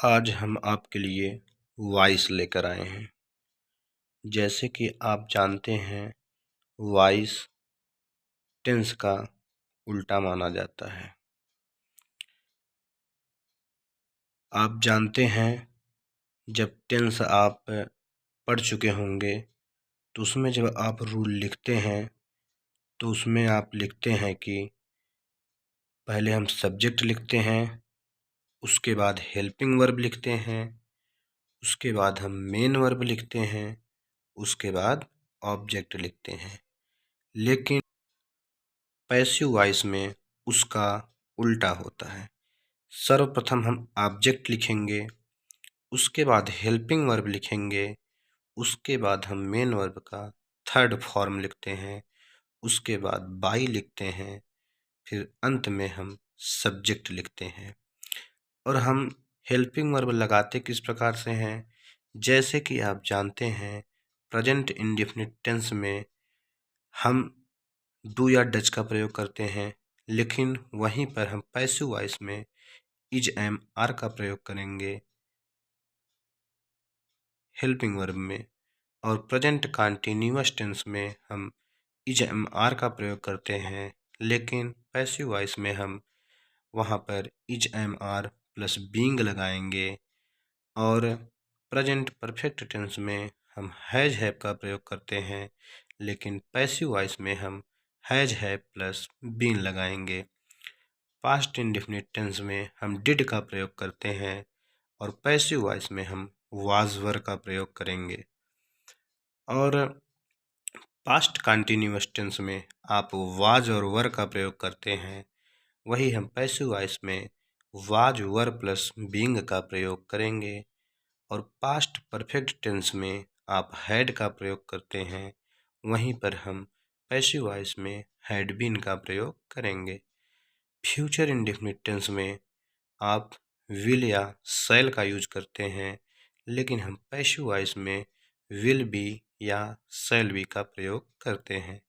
आज हम आपके लिए वॉइस लेकर आए हैं। जैसे कि आप जानते हैं, वॉइस टेंस का उल्टा माना जाता है। आप जानते हैं, जब टेंस आप पढ़ चुके होंगे तो उसमें जब आप रूल लिखते हैं तो उसमें आप लिखते हैं कि पहले हम सब्जेक्ट लिखते हैं, उसके बाद हेल्पिंग वर्ब लिखते हैं, उसके बाद हम मेन वर्ब लिखते हैं, उसके बाद ऑब्जेक्ट लिखते हैं। लेकिन पैसिव वॉइस में उसका उल्टा होता है। सर्वप्रथम हम ऑब्जेक्ट लिखेंगे, उसके बाद हेल्पिंग वर्ब लिखेंगे, उसके बाद हम मेन वर्ब का थर्ड फॉर्म लिखते हैं, उसके बाद बाई लिखते हैं, फिर अंत में हम सब्जेक्ट लिखते हैं। और हम हेल्पिंग वर्ब लगाते किस प्रकार से हैं? जैसे कि आप जानते हैं, प्रेजेंट इंडेफिनिट टेंस में हम डू या डज का प्रयोग करते हैं, लेकिन वहीं पर हम पैसिव वॉइस में इज एम आर का प्रयोग करेंगे हेल्पिंग वर्ब में। और प्रेजेंट कंटीन्यूअस टेंस में हम इज एम आर का प्रयोग करते हैं, लेकिन पैसिव वॉइस में हम वहाँ पर is am are plus being लगाएंगे। और प्रेजेंट परफेक्ट टेंस में हम हैज हैव का प्रयोग करते हैं, लेकिन पैसिव वॉइस में हम हैज हैव प्लस बीन लगाएंगे। पास्ट इंडेफिनिट टेंस में हम डिड का प्रयोग करते हैं और पैसिव वॉइस में हम वाज वर का प्रयोग करेंगे। और पास्ट कंटीन्यूअस टेंस में आप वाज और वर का प्रयोग करते हैं, वही हम पैसिव वॉइस में वाज वर प्लस बीइंग का प्रयोग करेंगे। और पास्ट परफेक्ट टेंस में आप हैड का प्रयोग करते हैं, वहीं पर हम पैसिव वॉइस में हैड बीन का प्रयोग करेंगे। फ्यूचर इंडेफिनिट टेंस में आप विल या शैल का यूज करते हैं, लेकिन हम पैसिव वॉइस में विल बी या शैल बी का प्रयोग करते हैं।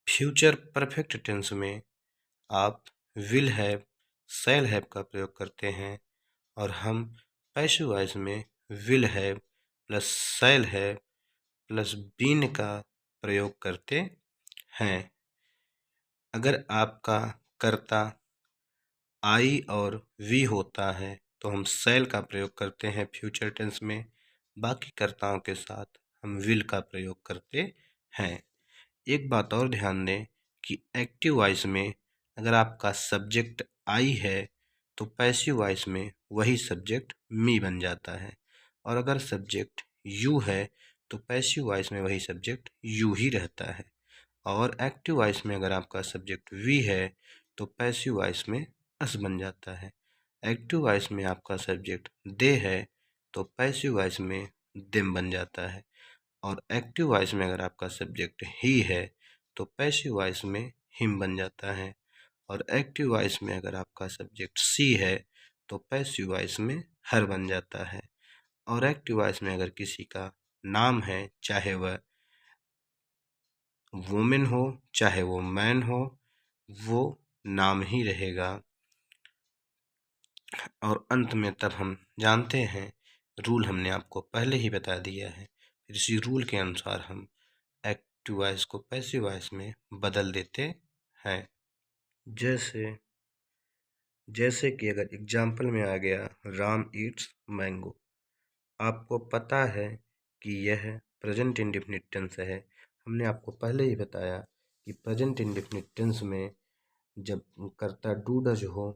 फ्यूचर परफेक्ट टेंस में आप विल हैव शैल हैव का प्रयोग करते हैं, और हम पैसिव वॉइस में will have plus shall have plus been का प्रयोग करते हैं। अगर आपका कर्ता आई और वी होता है तो हम शैल का प्रयोग करते हैं फ्यूचर टेंस में, बाकी कर्ताओं के साथ हम विल का प्रयोग करते हैं। एक बात और ध्यान दें कि एक्टिव वॉइस में अगर आपका सब्जेक्ट आई है तो पैसिव वॉइस में वही सब्जेक्ट मी बन जाता है, और अगर सब्जेक्ट यू है तो पैसिव वॉइस में वही सब्जेक्ट यू ही रहता है। और एक्टिव वॉइस में अगर आपका सब्जेक्ट वी है तो पैसिव वॉइस में अस बन जाता है। एक्टिव वॉइस में आपका सब्जेक्ट दे है तो पैसिव वॉइस में देम बन जाता है। और एक्टिव वॉइस में अगर आपका सब्जेक्ट ही है तो पैसिव वॉइस में हिम बन जाता है। और एक्टिव वॉइस में अगर आपका सब्जेक्ट सी है तो पैसिव वॉइस में हर बन जाता है। और एक्टिव वॉइस में अगर किसी का नाम है, चाहे वह वुमेन हो चाहे वो मैन हो, वो नाम ही रहेगा। और अंत में तब हम जानते हैं, रूल हमने आपको पहले ही बता दिया है, फिर इसी रूल के अनुसार हम एक्टिव वॉइस को पैसिव वॉइस में बदल देते हैं। जैसे कि अगर एग्जाम्पल में आ गया राम ईट्स मैंगो, आपको पता है कि यह प्रेजेंट इंडेफिनिट टेंस है। हमने आपको पहले ही बताया कि प्रेजेंट इंडेफिनिट टेंस में जब कर्ता डू डज हो